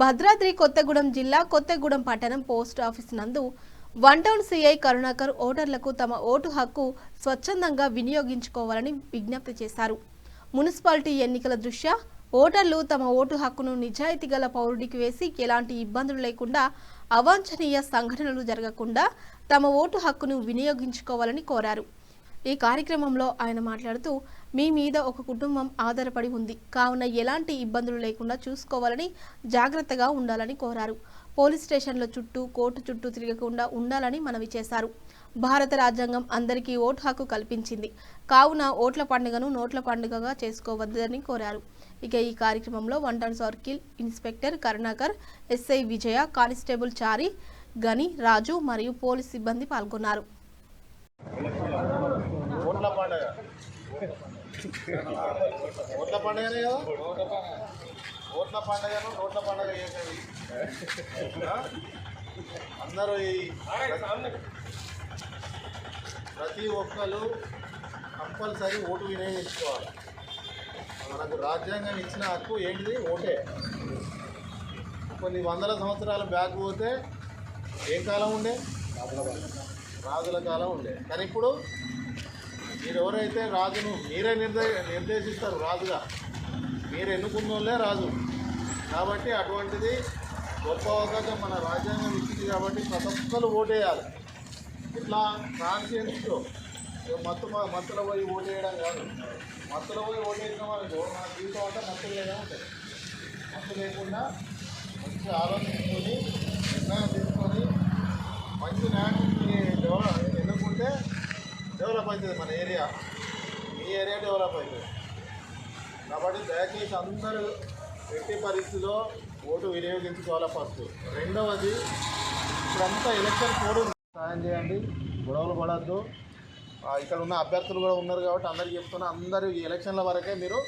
భద్రాద్రి కొత్తగూడెం జిల్లా కొత్తగూడెం పట్టణం post office నందు వన్ టౌన్ సిఐ కరుణాకర్ ఓటర్లకు తమ ఓటు హక్కు స్వచ్ఛందంగా వినియోగించుకోవాలని విజ్ఞప్తి చేశారు. మున్సిపాలిటీ ఎన్నికల దృష్ట్యా ఓటర్లు తమ ఓటు హక్కును నిజాయితీ గల పౌరుడికి వేసి ఎలాంటి ఇబ్బందులు లేకుండా అవాంఛనీయ సంఘటనలు జరగకుండా తమ ఓటు హక్కును వినియోగించుకోవాలని కోరారు. ఈ కార్యక్రమంలో ఆయన మాట్లాడుతూ మీ మీద ఒక కుటుంబం ఆధారపడి ఉంది కావున ఎలాంటి ఇబ్బందులు లేకుండా చూసుకోవాలని జాగ్రత్తగా ఉండాలని కోరారు. పోలీస్ స్టేషన్ల చుట్టూ కోర్టు చుట్టూ తిరగకుండా ఉండాలని మనవి చేశారు. భారత రాజ్యాంగం అందరికీ ఓటు హక్కు కల్పించింది కావున ఓట్ల పండుగను నోట్ల పండుగగా చేసుకోవద్దని కోరారు. ఇక ఈ కార్యక్రమంలో one town circle inspector Karunakar, SI Vijaya, constable Chari, Gani, Raju మరియు పోలీస్ సిబ్బంది పాల్గొన్నారు. ఓట్ల పండుగ ఓట్ల పండుగనే కదా, ఓట్ల పండుగను నోట్ల పండుగ చేసేది అందరూ. ప్రతి ఒక్కరు కంపల్సరీ ఓటు వినియోగించుకోవాలి. మనకు రాజ్యాంగం ఇచ్చిన హక్కు ఏంటిది? ఓటే. కొన్ని వందల సంవత్సరాల బ్యాక్ పోతే ఏం కాలం ఉండే? రాజుల కాలం ఉండే. కానీ ఇప్పుడు మీరు ఎవరైతే రాజును మీరే నిర్దేశిస్తారు రాజుగా, మీరు ఎన్నుకున్న వాళ్ళే రాజు. కాబట్టి అటువంటిది గొప్ప అవకాశం మన రాజ్యాంగం ఇచ్చింది. కాబట్టి ప్రతి ఒక్కరు ఓటేయాలి. ఇట్లా కాన్షియన్స్తో మత్తులో పోయి ఓటేయడం కాదు. మత్తులో పోయి ఓటేయడం అనుకో మన జీవితం అంతా మత్తులేగా ఉంటుంది. మత్తు లేకుండా మంచి ఆలోచించుకొని నిర్ణయం తీసుకొని మంచి న్యాయాన్ని ఎన్నుకుంటే డెవలప్ అవుతుంది మన ఏరియా. ఈ ఏరియా డెవలప్ అవుతుంది. కాబట్టి దయచేసి అందరూ ఎట్టి పరిస్థితిలో ఓటు వినియోగించుకోవాలి. ఫస్ట్. రెండవది, ఇప్పుడంతా ఎలక్షన్ కోడ్ సాయం చేయండి, గొడవలు పడద్దు. ఇక్కడ ఉన్న అభ్యర్థులు కూడా ఉన్నారు కాబట్టి అందరికీ చెప్తున్నా, అందరూ ఈ ఎలక్షన్ల వరకే మీరు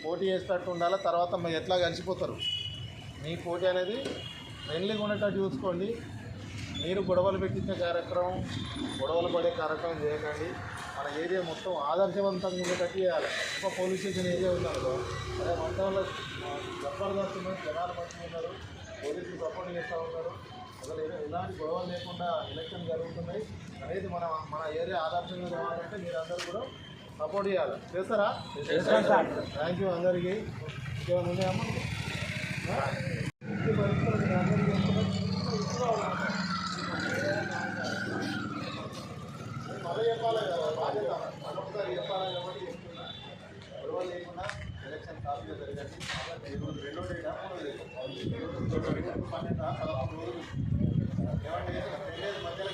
పోటీ చేసేటట్టు ఉండాలి. తర్వాత మీరు ఎట్లా కలిసిపోతారు. మీ పోటీ అనేది ఫ్రెండ్లీగా ఉండేటట్టు చూసుకోండి. మీరు గొడవలు పెట్టించే కార్యక్రమం, గొడవలు పడే కార్యక్రమం చేయకండి. మన ఏరియా మొత్తం ఆదర్శవంతంగా ఉండేటట్టు చేయాలి. ఒక పోలీస్ స్టేషన్ ఏరియా ఉందనుకో, అదే మొత్తంలో జబర్దస్త్ ఉన్నారు, జనాలు మంచిగా ఉన్నారు, పోలీసులు సపోర్ట్ చేస్తూ ఉన్నారు. అసలు ఎలాంటి గొడవలు లేకుండా ఎలక్షన్ జరుగుతున్నాయి అనేది మన ఏరియా ఆదర్శంగా కావాలంటే మీరు అందరూ కూడా సపోర్ట్ చేయాలి. చేస్తారా? థ్యాంక్ యూ అందరికీ. ఇంకేమైనా ఉన్నాయమ్మా? మళ్ళీ చెప్పాలి కదా, బాధ్యత మరొకసారి చెప్పాలి కాబట్టి చెప్తున్నా. గొడవ లేకుండా ఎలక్షన్ కాపీగా జరిగింది. ఈరోజు 2వ తేదీ 12 12 రోజులు ఏమంటే 2 మధ్యలో